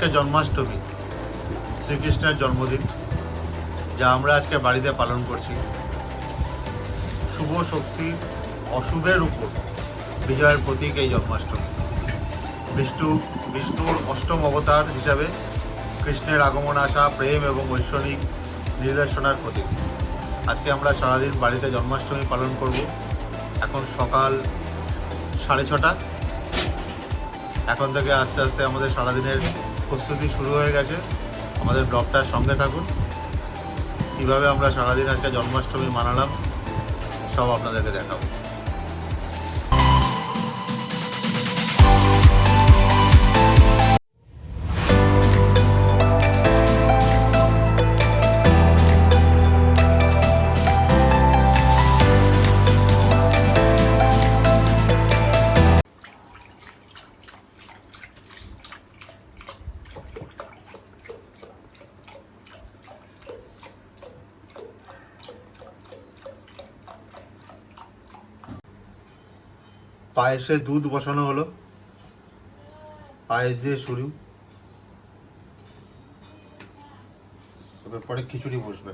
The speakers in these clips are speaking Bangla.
আজকে জন্মাষ্টমী, শ্রীকৃষ্ণের জন্মদিন, যা আমরা আজকে বাড়িতে পালন করছি। শুভ শক্তির অশুভের উপর বিজয়ের প্রতীক এই জন্মাষ্টমী। বিষ্ণুর অষ্টম অবতার হিসাবে কৃষ্ণের আগমন আসা প্রেম এবং ঐশ্বরিক নির্দেশনার প্রতীক। আজকে আমরা সারাদিন বাড়িতে জন্মাষ্টমী পালন করব। এখন সকাল 6:30। এখন থেকে আস্তে আস্তে আমাদের সারাদিনের প্রস্তুতি শুরু হয়ে গেছে। আমাদের ব্লগটার সঙ্গে থাকুন। কীভাবে আমরা সারাদিন আজকে জন্মাষ্টমী মানালাম সব আপনাদেরকে দেখাবো। পায়েসে দুধ বসানো হলো, পায়েস দিয়ে শুরু, এবার পরে খিচুড়ি বসবে।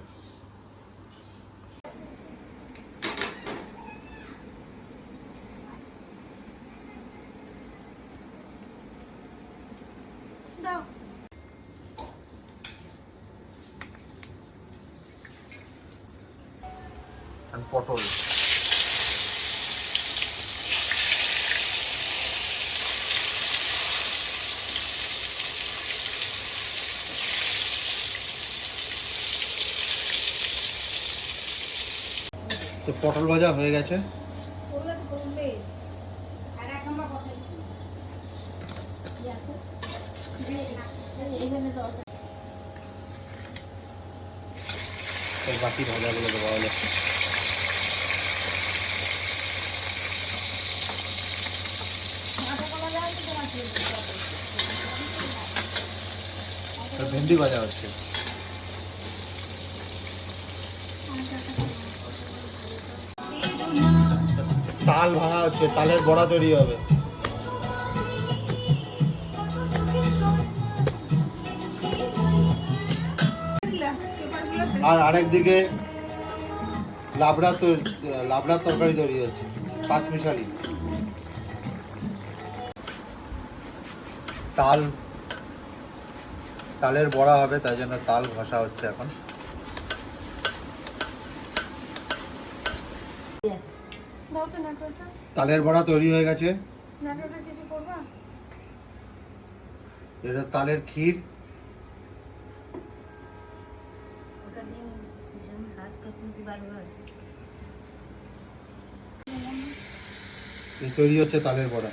পটল, তো পটল ভাজা হয়ে গেছে। বাকি ভাজাগুলো দেওয়া হলো। ভেন্ডি ভাজা হচ্ছে। তাল ভাঙা হচ্ছে, তালের বড়া তৈরি হবে। আর আরেকদিকে লাবড়ার তরকারি তৈরি হচ্ছে, পাঁচমিশালি। তালের বড়া হবে, তাই জন্য তাল ঘষা হচ্ছে এখন। তালের বড়া তৈরি হয়ে গেছে। এটা তালের ক্ষীর। তৈরি হচ্ছে তালের বড়া।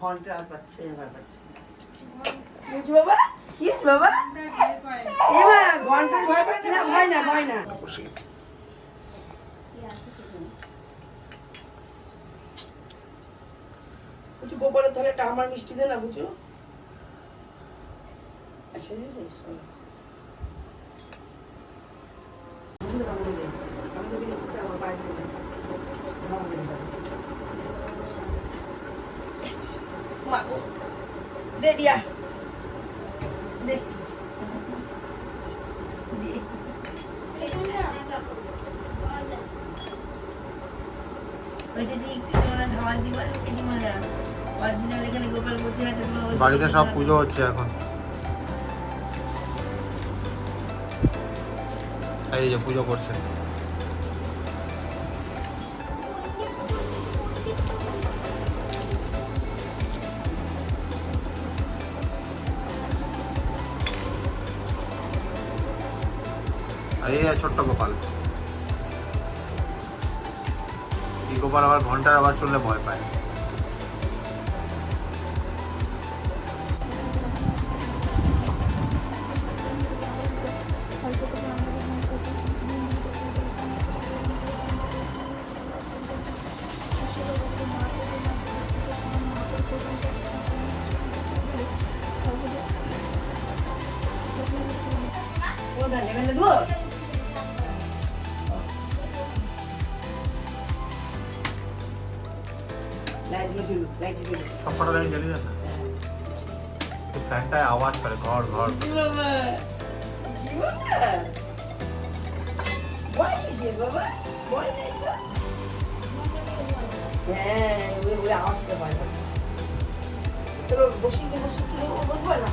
ঘন্টা পাচ্ছে বাবা, কি বাবা, ঘন্টার ভয় পাচ্ছে না? ভয় না, ভয় না। বুঝু গোপালের তাহলে একটা আমার মিষ্টি দে না, বুঝু। দে দিয়া দে, বাড়িতে সব পুজো হচ্ছে এখন। এই যে পুজো করছে। এই ছোট্ট গোপাল। এই গোপাল আবার ঘন্টার আওয়াজ শুনলে ভয় পায়। দেবো? লাইট জ্বলুন, লাইট জ্বলুন। সব কটা লাইট জ্বালিয়ে দেন না। এই ফ্যানটায় আওয়াজ করে ঘর ঘর। কি বাবা? কি বাবা? ভয় কিসের বাবা? ভয় নেই তো? হ্যাঁ, ওই আওয়াজটা ভয় না। চলো বসিয়ে ছিল বসবো না?